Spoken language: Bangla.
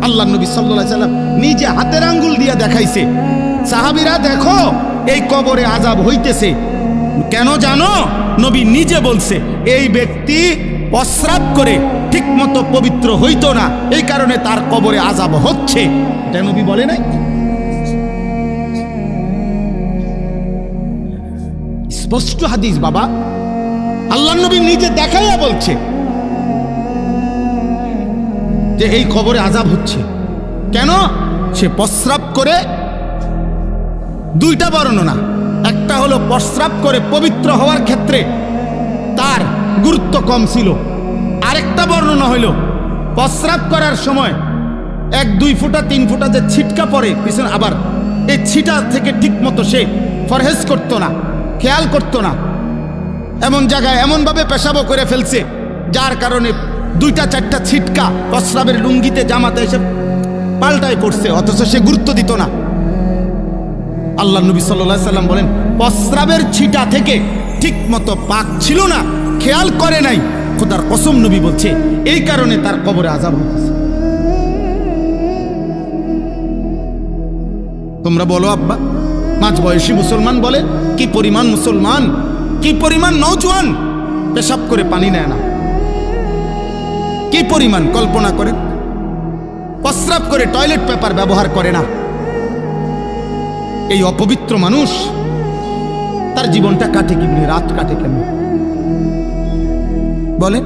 আল্লাহ নবী সাল্লাল্লাহু আলাইহি সাল্লাম নিজে হাতের আঙ্গুল দিয়ে দেখাইছে, সাহাবীরা দেখো এই কবরে আযাব হইতেছে। কেন জানো? নবী নিজে বলছে এই ব্যক্তি প্রস্রাব করে ঠিকমতো পবিত্র হইতো না, এই কারণে তার কবরে আযাব হচ্ছে। এটা নবী বলে নাই? স্পষ্ট হাদিস বাবা, আল্লাহ নবী নিজে দেখাইয়া বলছে যে এই কবরে আযাব হচ্ছে। কেন? সে প্রস্রাব করে, দুইটা বর্ণনা, একটা হলো প্রস্রাব করে পবিত্র হওয়ার ক্ষেত্রে তার গুরুত্ব কম ছিল, আরেকটা বর্ণনা হইল প্রস্রাব করার সময় 1-2 ফুটা 3 ফুটা যে ছিটকা পড়ে পিছনে, আবার এই ছিটা থেকে ঠিক মতো সে ফরহেজ করতো না, খেয়াল করতো না, এমন জায়গায় এমনভাবে পেশাবও করে ফেলছে যার কারণে 2-4টা ছিটকা প্রস্রাবের লুঙ্গিতে জামাতে এসে পাল্টায় পড়ছে, অথচ সে গুরুত্ব দিত না। আল্লাহ নবী সাল্লাল্লাহু আলাইহি সাল্লাম বলেন প্রস্রাবের ছিটা থেকে ঠিক মতো পাক ছিল না, খেয়াল করে নাই, খোদার কসম নবী বলছে এই কারণে তার কবরে আযাব হচ্ছে। তোমরা বলো আব্বা, মাঝবয়সী মুসলমান বলে কি পরিমাণ মুসলমান, কি পরিমাণ নওজোয়ান পেশাব করে পানি নেয় না, কি পরিমাণ কল্পনা করেন, প্রস্রাব করে টয়লেট পেপার ব্যবহার করে না। এই অপবিত্র মানুষ তার জীবনটা কাটে কি, রাত কাটে কেন বলেন?